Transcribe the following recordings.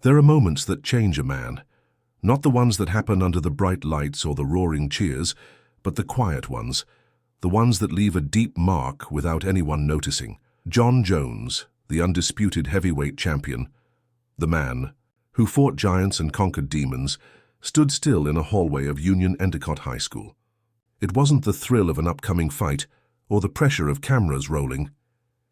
There are moments that change a man, not the ones that happen under the bright lights or the roaring cheers, but the quiet ones, the ones that leave a deep mark without anyone noticing. Jon Jones, the undisputed heavyweight champion, the man who fought giants and conquered demons, stood still in a hallway of Union Endicott High School. It wasn't the thrill of an upcoming fight or the pressure of cameras rolling.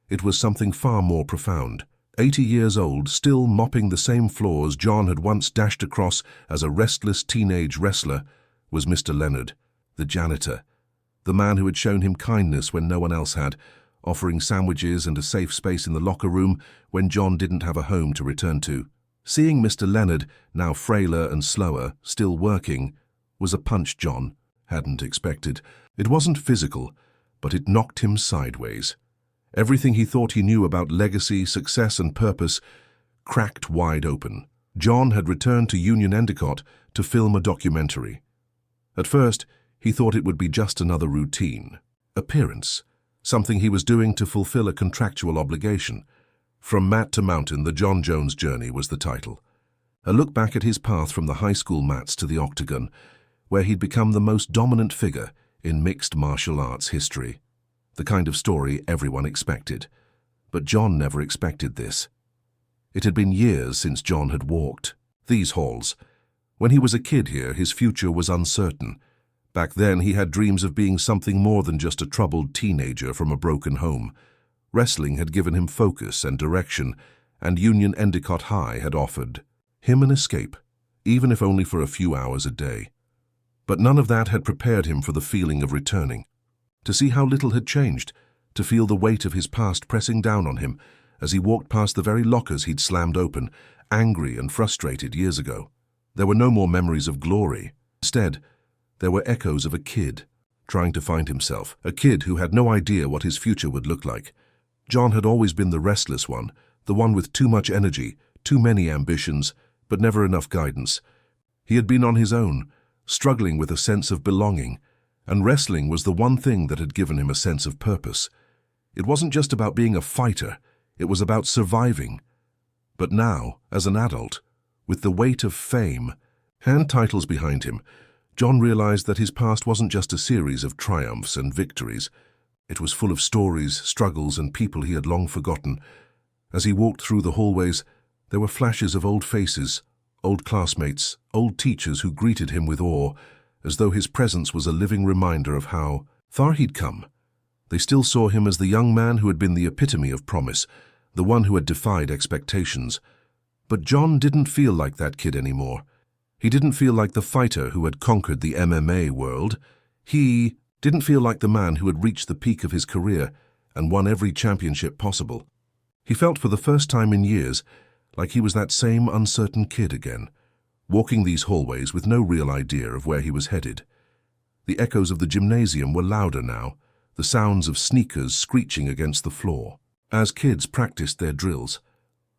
It was something far more profound. 80 years old, still mopping the same floors Jon had once dashed across as a restless teenage wrestler, was Mr. Leonard, the janitor, the man who had shown him kindness when no one else had, offering sandwiches and a safe space in the locker room when Jon didn't have a home to return to. Seeing Mr. Leonard, now frailer and slower, still working, was a punch Jon hadn't expected. It wasn't physical, but it knocked him sideways. Everything he thought he knew about legacy, success, and purpose cracked wide open. Jon had returned to Union Endicott to film a documentary. At first, he thought it would be just another routine appearance, something he was doing to fulfill a contractual obligation. From Mat to Mountain, the Jon Jones Journey was the title. A look back at his path from the high school mats to the octagon, where he'd become the most dominant figure in mixed martial arts history. The kind of story everyone expected. But Jon never expected this. It had been years since Jon had walked these halls. When he was a kid here, his future was uncertain. Back then, he had dreams of being something more than just a troubled teenager from a broken home. Wrestling had given him focus and direction, and Union Endicott High had offered him an escape, even if only for a few hours a day. But none of that had prepared him for the feeling of returning. To see how little had changed, to feel the weight of his past pressing down on him as he walked past the very lockers he'd slammed open, angry and frustrated years ago. There were no more memories of glory. Instead, there were echoes of a kid trying to find himself, a kid who had no idea what his future would look like. Jon had always been the restless one, the one with too much energy, too many ambitions, but never enough guidance. He had been on his own, struggling with a sense of belonging, and wrestling was the one thing that had given him a sense of purpose. It wasn't just about being a fighter, it was about surviving. But now, as an adult, with the weight of fame and titles behind him, Jon realized that his past wasn't just a series of triumphs and victories. It was full of stories, struggles, and people he had long forgotten. As he walked through the hallways, there were flashes of old faces, old classmates, old teachers who greeted him with awe, as though his presence was a living reminder of how far he'd come. They still saw him as the young man who had been the epitome of promise, the one who had defied expectations. But Jon didn't feel like that kid anymore. He didn't feel like the fighter who had conquered the MMA world. He didn't feel like the man who had reached the peak of his career and won every championship possible. He felt for the first time in years like he was that same uncertain kid again, walking these hallways with no real idea of where he was headed. The echoes of the gymnasium were louder now, the sounds of sneakers screeching against the floor, as kids practiced their drills.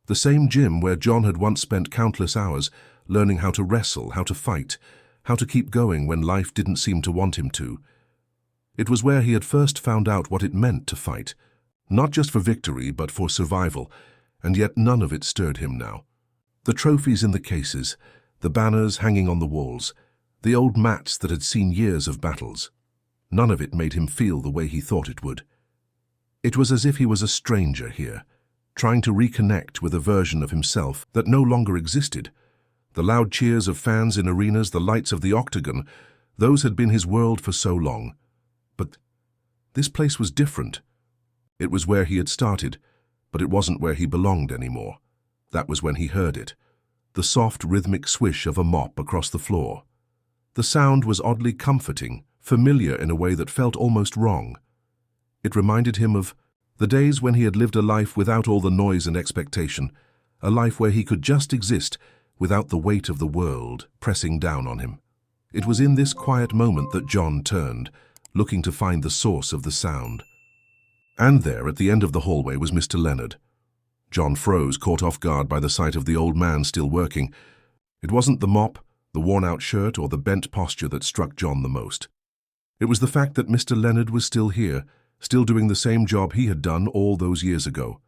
The same gym where Jon had once spent countless hours learning how to wrestle, how to fight, how to keep going when life didn't seem to want him to. It was where he had first found out what it meant to fight, not just for victory but for survival, and yet none of it stirred him now. The trophies in the cases, the banners hanging on the walls, the old mats that had seen years of battles, none of it made him feel the way he thought it would. It was as if he was a stranger here, trying to reconnect with a version of himself that no longer existed. The loud cheers of fans in arenas, the lights of the octagon, those had been his world for so long. But this place was different. It was where he had started, but it wasn't where he belonged anymore. That was when he heard it, the soft, rhythmic swish of a mop across the floor. The sound was oddly comforting, familiar in a way that felt almost wrong. It reminded him of the days when he had lived a life without all the noise and expectation, a life where he could just exist without the weight of the world pressing down on him. It was in this quiet moment that Jon turned, looking to find the source of the sound. And there, at the end of the hallway, was Mr. Leonard. Jon froze, caught off guard by the sight of the old man still working. It wasn't the mop, the worn-out shirt, or the bent posture that struck Jon the most. It was the fact that Mr. Leonard was still here, still doing the same job he had done all those years ago,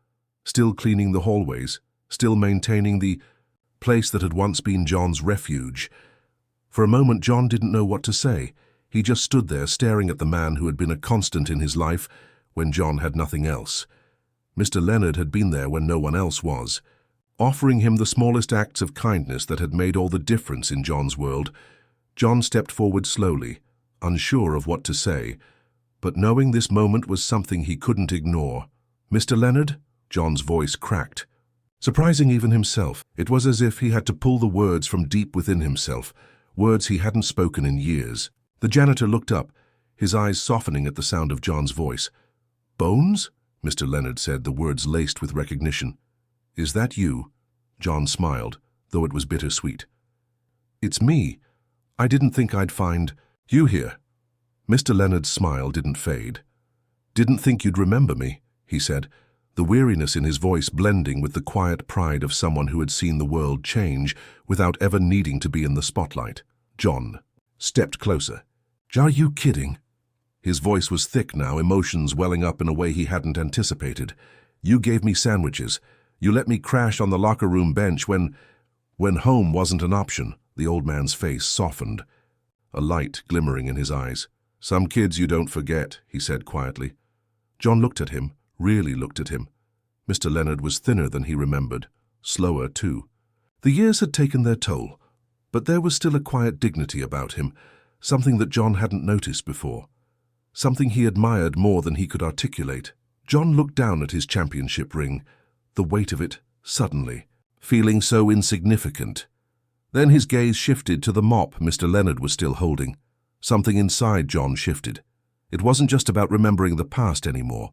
still cleaning the hallways, still maintaining the place that had once been John's refuge. For a moment, Jon didn't know what to say. He just stood there staring at the man who had been a constant in his life when Jon had nothing else. Mr. Leonard had been there when no one else was, offering him the smallest acts of kindness that had made all the difference in Jon's world. Jon stepped forward slowly, unsure of what to say, but knowing this moment was something he couldn't ignore. "Mr. Leonard?" Jon's voice cracked. Surprising even himself, it was as if he had to pull the words from deep within himself, words he hadn't spoken in years. The janitor looked up, his eyes softening at the sound of Jon's voice. "Bones?" Mr. Leonard said, the words laced with recognition. "Is that you?" Jon smiled, though it was bittersweet. "It's me. I didn't think I'd find you here." Mr. Leonard's smile didn't fade. "Didn't think you'd remember me," he said, the weariness in his voice blending with the quiet pride of someone who had seen the world change without ever needing to be in the spotlight. Jon stepped closer. "Are you kidding?" His voice was thick now, emotions welling up in a way he hadn't anticipated. "You gave me sandwiches. You let me crash on the locker room bench when home wasn't an option." The old man's face softened, a light glimmering in his eyes. "Some kids you don't forget," he said quietly. Jon looked at him, really looked at him. Mr. Leonard was thinner than he remembered, slower too. The years had taken their toll, but there was still a quiet dignity about him, something that Jon hadn't noticed before, something he admired more than he could articulate. Jon looked down at his championship ring, the weight of it, suddenly, feeling so insignificant. Then his gaze shifted to the mop Mr. Leonard was still holding. Something inside Jon shifted. It wasn't just about remembering the past anymore.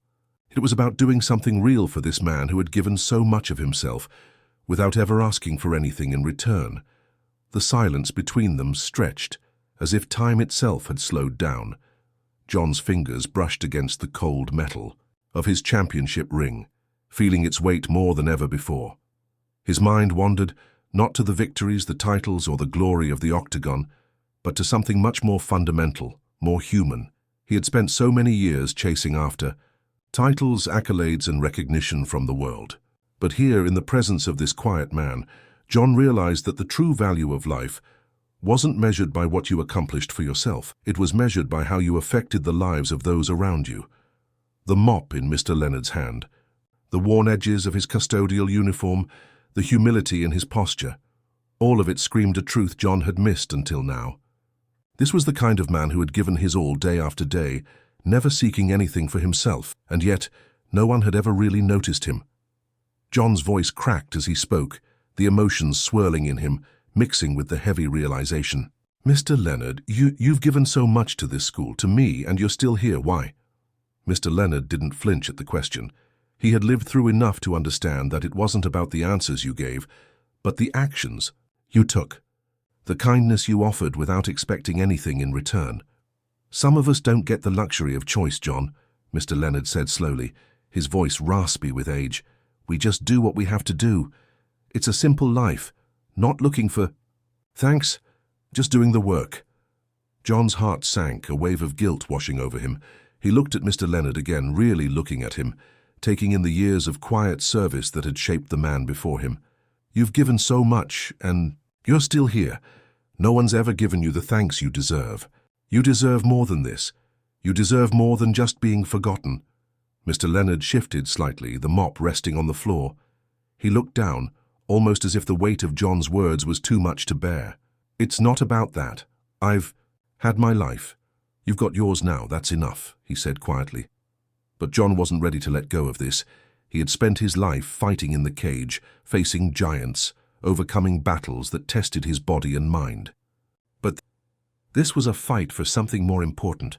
It was about doing something real for this man who had given so much of himself, without ever asking for anything in return. The silence between them stretched, as if time itself had slowed down. Jon's fingers brushed against the cold metal of his championship ring, feeling its weight more than ever before. His mind wandered, not to the victories, the titles, or the glory of the octagon, but to something much more fundamental, more human. He had spent so many years chasing after titles, accolades, and recognition from the world. But here, in the presence of this quiet man, Jon realized that the true value of life wasn't measured by what you accomplished for yourself. It was measured by how you affected the lives of those around you. The mop in Mr. Leonard's hand, the worn edges of his custodial uniform, the humility in his posture, all of it screamed a truth Jon had missed until now. This was the kind of man who had given his all day after day, never seeking anything for himself, and yet no one had ever really noticed him. Jon's voice cracked as he spoke, the emotions swirling in him, mixing with the heavy realization. "Mr. Leonard, you've given so much to this school, to me, and you're still here. Why?" Mr. Leonard didn't flinch at the question. He had lived through enough to understand that it wasn't about the answers you gave, but the actions you took, the kindness you offered without expecting anything in return. "Some of us don't get the luxury of choice, Jon," Mr. Leonard said slowly, his voice raspy with age. "We just do what we have to do. It's a simple life, not looking for thanks, just doing the work." Jon's heart sank, a wave of guilt washing over him. He looked at Mr. Leonard again, really looking at him, taking in the years of quiet service that had shaped the man before him. "You've given so much, and you're still here. No one's ever given you the thanks you deserve. You deserve more than this. You deserve more than just being forgotten." Mr. Leonard shifted slightly, the mop resting on the floor. He looked down, almost as if the weight of Jon's words was too much to bear. "It's not about that. I've had my life. You've got yours now, that's enough," he said quietly. But Jon wasn't ready to let go of this. He had spent his life fighting in the cage, facing giants, overcoming battles that tested his body and mind. But this was a fight for something more important.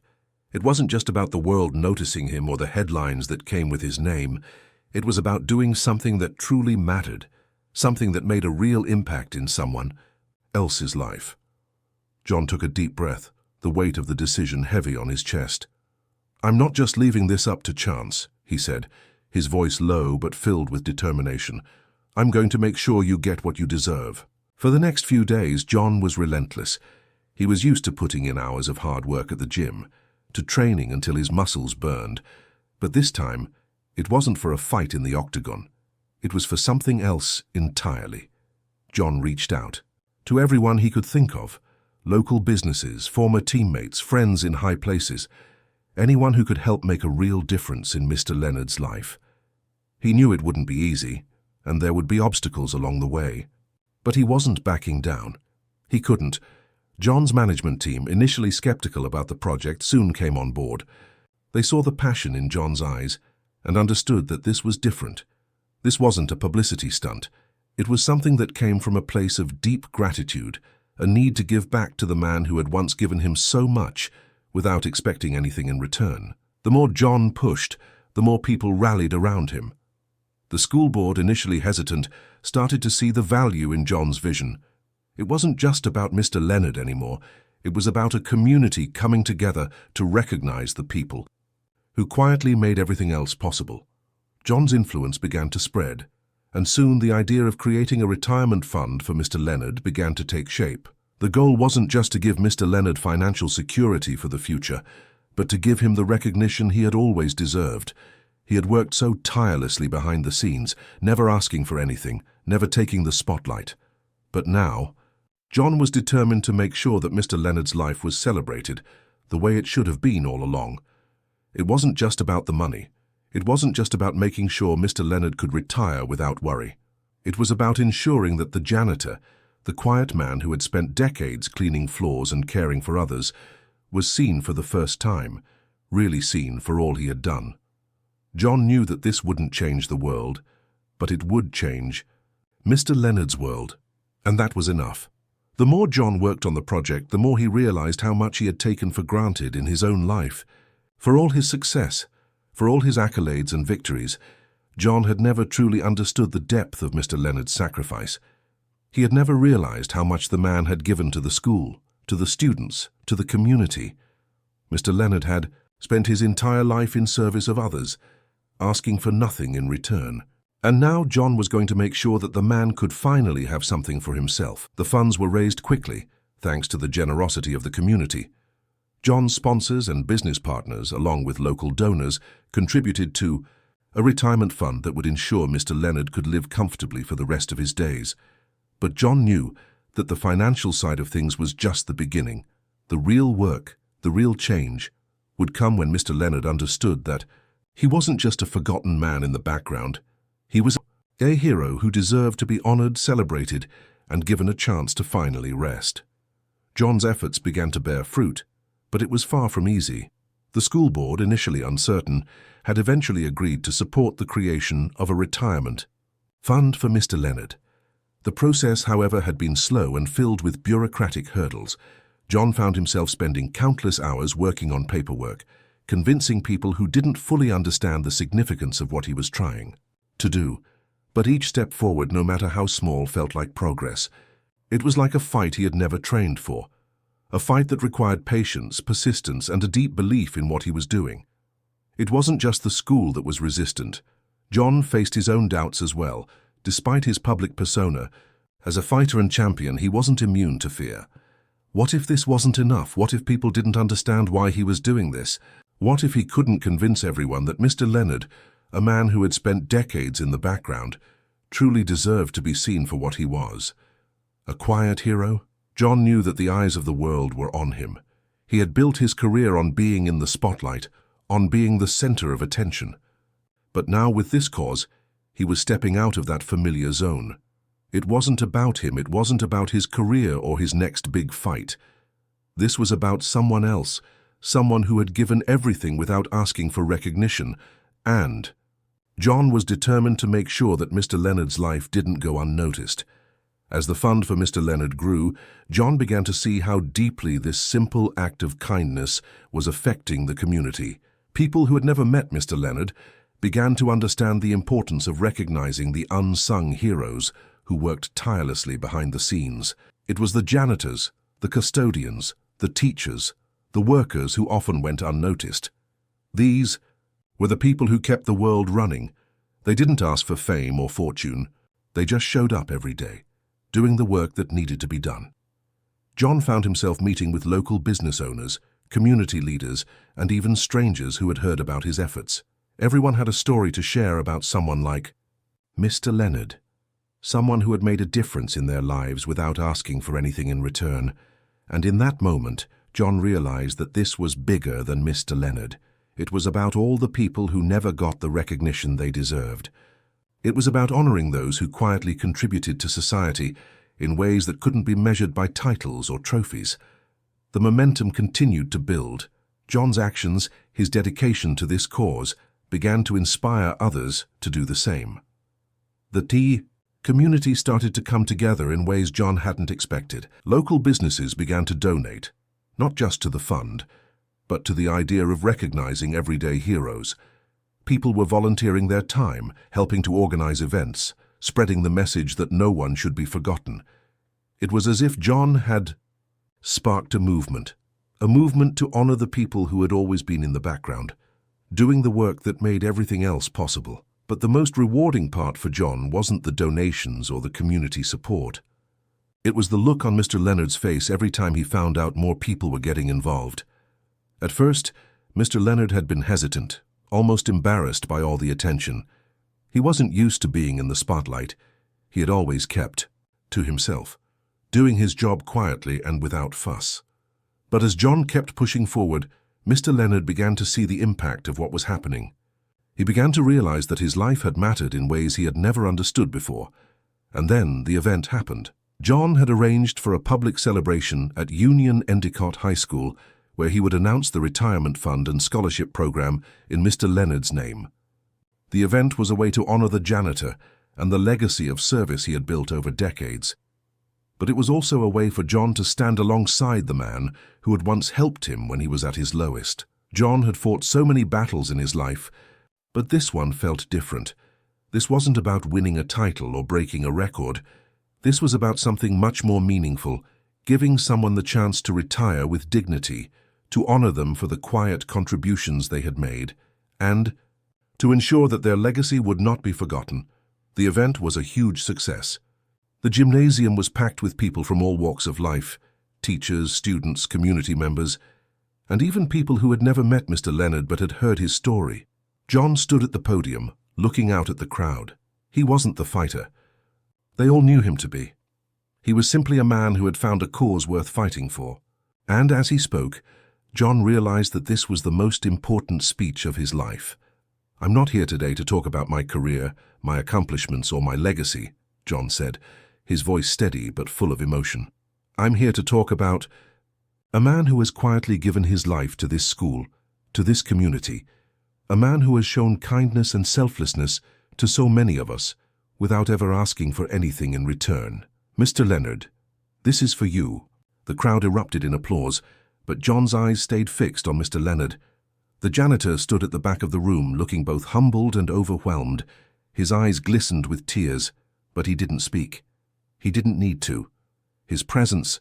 It wasn't just about the world noticing him or the headlines that came with his name. It was about doing something that truly mattered, something that made a real impact in someone else's life. Jon took a deep breath, the weight of the decision heavy on his chest. "I'm not just leaving this up to chance," he said, his voice low but filled with determination. "I'm going to make sure you get what you deserve." For the next few days, Jon was relentless. He was used to putting in hours of hard work at the gym, to training until his muscles burned. But this time, it wasn't for a fight in the octagon. It was for something else entirely. Jon reached out. To everyone he could think of. Local businesses, former teammates, friends in high places. Anyone who could help make a real difference in Mr. Leonard's life. He knew it wouldn't be easy, and there would be obstacles along the way. But he wasn't backing down. He couldn't. Jon's management team, initially skeptical about the project, soon came on board. They saw the passion in Jon's eyes and understood that this was different. This wasn't a publicity stunt. It was something that came from a place of deep gratitude, a need to give back to the man who had once given him so much without expecting anything in return. The more Jon pushed, the more people rallied around him. The school board, initially hesitant, started to see the value in Jon's vision. It wasn't just about Mr. Leonard anymore. It was about a community coming together to recognize the people who quietly made everything else possible. Jon's influence began to spread, and soon the idea of creating a retirement fund for Mr. Leonard began to take shape. The goal wasn't just to give Mr. Leonard financial security for the future, but to give him the recognition he had always deserved. He had worked so tirelessly behind the scenes, never asking for anything, never taking the spotlight. But now, Jon was determined to make sure that Mr. Leonard's life was celebrated, the way it should have been all along. It wasn't just about the money. It wasn't just about making sure Mr. Leonard could retire without worry. It was about ensuring that the janitor, the quiet man who had spent decades cleaning floors and caring for others, was seen for the first time, really seen for all he had done. Jon knew that this wouldn't change the world, but it would change Mr. Leonard's world, and that was enough. The more Jon worked on the project, the more he realized how much he had taken for granted in his own life. For all his success, for all his accolades and victories, Jon had never truly understood the depth of Mr. Leonard's sacrifice. He had never realized how much the man had given to the school, to the students, to the community. Mr. Leonard had spent his entire life in service of others, asking for nothing in return. And now Jon was going to make sure that the man could finally have something for himself. The funds were raised quickly, thanks to the generosity of the community. Jon's sponsors and business partners, along with local donors, contributed to a retirement fund that would ensure Mr. Leonard could live comfortably for the rest of his days. But Jon knew that the financial side of things was just the beginning. The real work, the real change, would come when Mr. Leonard understood that he wasn't just a forgotten man in the background. He was a hero who deserved to be honored, celebrated, and given a chance to finally rest. Jon's efforts began to bear fruit, but it was far from easy. The school board, initially uncertain, had eventually agreed to support the creation of a retirement fund for Mr. Leonard. The process, however, had been slow and filled with bureaucratic hurdles. Jon found himself spending countless hours working on paperwork, convincing people who didn't fully understand the significance of what he was trying to do. But each step forward, no matter how small, felt like progress. It was like a fight he had never trained for. A fight that required patience, persistence, and a deep belief in what he was doing. It wasn't just the school that was resistant. Jon faced his own doubts as well. Despite his public persona, as a fighter and champion, he wasn't immune to fear. What if this wasn't enough? What if people didn't understand why he was doing this? What if he couldn't convince everyone that Mr. Leonard, a man who had spent decades in the background, truly deserved to be seen for what he was? A quiet hero? Jon knew that the eyes of the world were on him. He had built his career on being in the spotlight, on being the center of attention. But now with this cause, he was stepping out of that familiar zone. It wasn't about him, it wasn't about his career or his next big fight. This was about someone else, someone who had given everything without asking for recognition, and Jon was determined to make sure that Mr. Leonard's life didn't go unnoticed. As the fund for Mr. Leonard grew, Jon began to see how deeply this simple act of kindness was affecting the community. People who had never met Mr. Leonard began to understand the importance of recognizing the unsung heroes who worked tirelessly behind the scenes. It was the janitors, the custodians, the teachers, the workers who often went unnoticed. These were the people who kept the world running. They didn't ask for fame or fortune. They just showed up every day, doing the work that needed to be done. Jon found himself meeting with local business owners, community leaders, and even strangers who had heard about his efforts. Everyone had a story to share about someone like Mr. Leonard. someone who had made a difference in their lives without asking for anything in return. And in that moment, Jon realized that this was bigger than Mr. Leonard. It was about all the people who never got the recognition they deserved. It was about honoring those who quietly contributed to society in ways that couldn't be measured by titles or trophies. The momentum continued to build. Jon's actions, his dedication to this cause, began to inspire others to do the same. The community started to come together in ways Jon hadn't expected. Local businesses began to donate, not just to the fund, but to the idea of recognizing everyday heroes. People were volunteering their time, helping to organize events, spreading the message that no one should be forgotten. It was as if Jon had sparked a movement to honor the people who had always been in the background, doing the work that made everything else possible. But the most rewarding part for Jon wasn't the donations or the community support. It was the look on Mr. Leonard's face every time he found out more people were getting involved. At first, Mr. Leonard had been hesitant, almost embarrassed by all the attention. He wasn't used to being in the spotlight. He had always kept to himself, doing his job quietly and without fuss. But as Jon kept pushing forward, Mr. Leonard began to see the impact of what was happening. He began to realize that his life had mattered in ways he had never understood before. And then the event happened. Jon had arranged for a public celebration at Union Endicott High School where he would announce the retirement fund and scholarship program in Mr. Leonard's name. The event was a way to honor the janitor and the legacy of service he had built over decades. But it was also a way for Jon to stand alongside the man who had once helped him when he was at his lowest. Jon had fought so many battles in his life, but this one felt different. This wasn't about winning a title or breaking a record. This was about something much more meaningful, giving someone the chance to retire with dignity, to honor them for the quiet contributions they had made, and to ensure that their legacy would not be forgotten. The event was a huge success. The gymnasium was packed with people from all walks of life, teachers, students, community members, and even people who had never met Mr. Leonard but had heard his story. Jon stood at the podium, looking out at the crowd. He wasn't the fighter. They all knew him to be. He was simply a man who had found a cause worth fighting for. And as he spoke, Jon realized that this was the most important speech of his life. "I'm not here today to talk about my career, my accomplishments, or my legacy," Jon said, his voice steady but full of emotion. "I'm here to talk about a man who has quietly given his life to this school, to this community, a man who has shown kindness and selflessness to so many of us, without ever asking for anything in return. Mr. Leonard, this is for you." The crowd erupted in applause, but Jon's eyes stayed fixed on Mr. Leonard. The janitor stood at the back of the room, looking both humbled and overwhelmed. His eyes glistened with tears, but he didn't speak. He didn't need to. His presence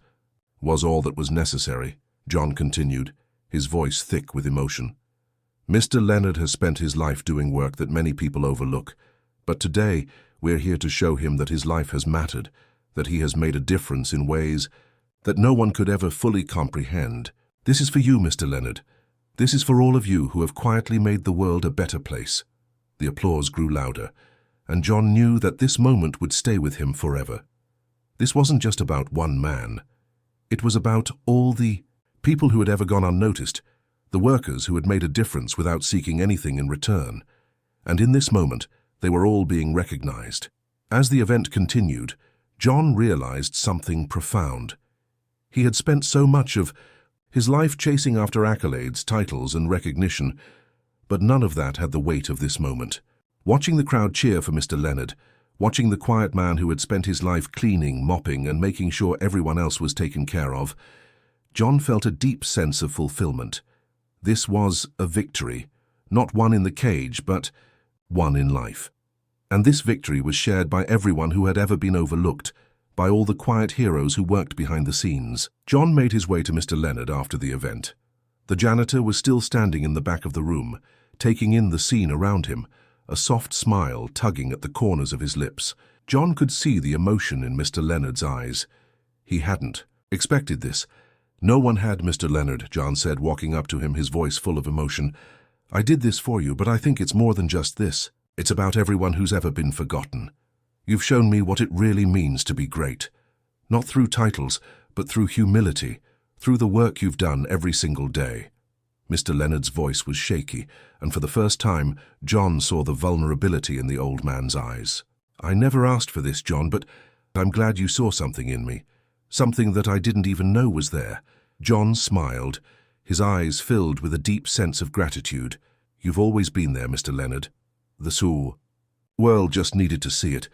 was all that was necessary, Jon continued, his voice thick with emotion. "Mr. Leonard has spent his life doing work that many people overlook, but today we're here to show him that his life has mattered, that he has made a difference in ways that no one could ever fully comprehend. This is for you, Mr. Leonard. This is for all of you who have quietly made the world a better place." The applause grew louder, and Jon knew that this moment would stay with him forever. This wasn't just about one man. It was about all the people who had ever gone unnoticed, the workers who had made a difference without seeking anything in return. And in this moment, they were all being recognized. As the event continued, Jon realized something profound. He had spent so much of his life chasing after accolades, titles, and recognition, but none of that had the weight of this moment. Watching the crowd cheer for Mr. Leonard, watching the quiet man who had spent his life cleaning, mopping, and making sure everyone else was taken care of, Jon felt a deep sense of fulfillment. This was a victory, not one in the cage, but one in life. And this victory was shared by everyone who had ever been overlooked, by all the quiet heroes who worked behind the scenes. Jon made his way to Mr. Leonard after the event. The janitor was still standing in the back of the room, taking in the scene around him, a soft smile tugging at the corners of his lips. Jon could see the emotion in Mr. Leonard's eyes. He hadn't expected this. "No one had, Mr. Leonard," Jon said, walking up to him, his voice full of emotion. "I did this for you, but I think it's more than just this. It's about everyone who's ever been forgotten. You've shown me what it really means to be great. Not through titles, but through humility, through the work you've done every single day." Mr. Leonard's voice was shaky, and for the first time, Jon saw the vulnerability in the old man's eyes. "I never asked for this, Jon, but I'm glad you saw something in me. Something that I didn't even know was there." Jon smiled, his eyes filled with a deep sense of gratitude. "You've always been there, Mr. Leonard. The world just needed to see it.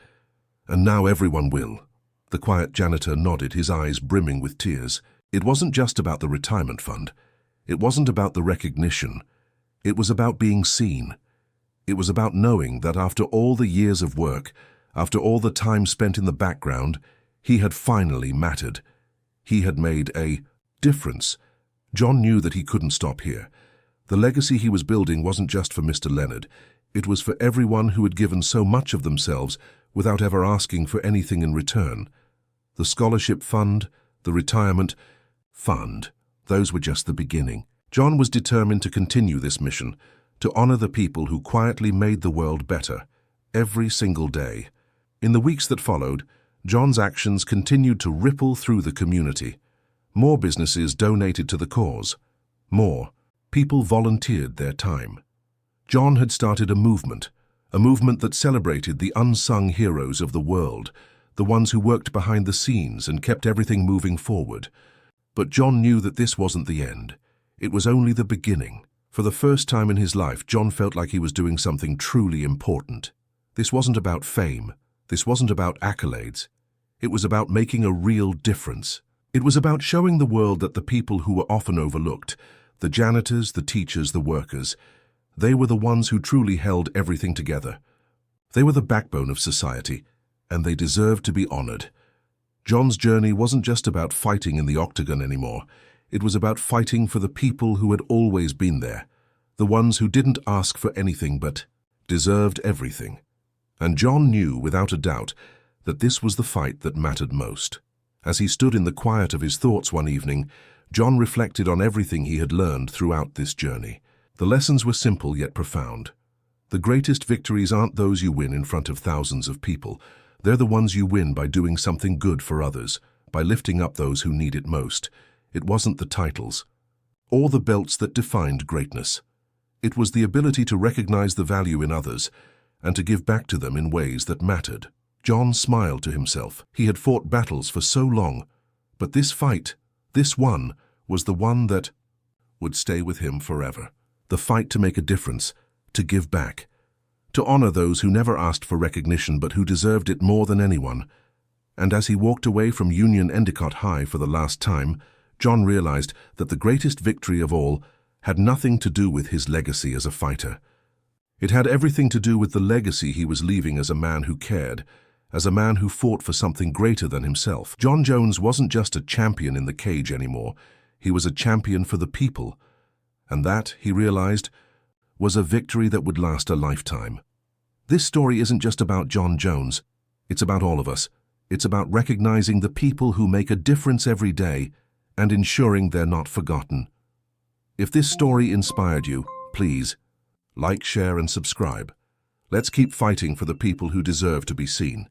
And now everyone will." The quiet janitor nodded, his eyes brimming with tears. It wasn't just about the retirement fund. It wasn't about the recognition. It was about being seen. It was about knowing that after all the years of work, after all the time spent in the background, he had finally mattered. He had made a difference. Jon knew that he couldn't stop here. The legacy he was building wasn't just for Mr. Leonard. It was for everyone who had given so much of themselves without ever asking for anything in return. The scholarship fund, the retirement fund, those were just the beginning. Jon was determined to continue this mission, to honor the people who quietly made the world better, every single day. In the weeks that followed, Jon's actions continued to ripple through the community. More businesses donated to the cause. More people volunteered their time. Jon had started a movement that celebrated the unsung heroes of the world, the ones who worked behind the scenes and kept everything moving forward. But Jon knew that this wasn't the end. It was only the beginning. For the first time in his life, Jon felt like he was doing something truly important. This wasn't about fame. This wasn't about accolades. It was about making a real difference. It was about showing the world that the people who were often overlooked, the janitors, the teachers, the workers, they were the ones who truly held everything together. They were the backbone of society, and they deserved to be honored. Jon's journey wasn't just about fighting in the octagon anymore. It was about fighting for the people who had always been there, the ones who didn't ask for anything but deserved everything. And Jon knew without a doubt that this was the fight that mattered most. As he stood in the quiet of his thoughts one evening, Jon reflected on everything he had learned throughout this journey. The lessons were simple yet profound. The greatest victories aren't those you win in front of thousands of people. They're the ones you win by doing something good for others, by lifting up those who need it most. It wasn't the titles or the belts that defined greatness. It was the ability to recognize the value in others and to give back to them in ways that mattered. Jon smiled to himself. He had fought battles for so long, but this fight, this one, was the one that would stay with him forever. The fight to make a difference, to give back, to honor those who never asked for recognition but who deserved it more than anyone. And as he walked away from Union Endicott High for the last time, Jon realized that the greatest victory of all had nothing to do with his legacy as a fighter. It had everything to do with the legacy he was leaving as a man who cared, as a man who fought for something greater than himself. Jon Jones wasn't just a champion in the cage anymore. He was a champion for the people. And that, he realized, was a victory that would last a lifetime. This story isn't just about Jon Jones. It's about all of us. It's about recognizing the people who make a difference every day and ensuring they're not forgotten. If this story inspired you, please like, share, and subscribe. Let's keep fighting for the people who deserve to be seen.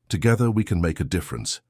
Together we can make a difference.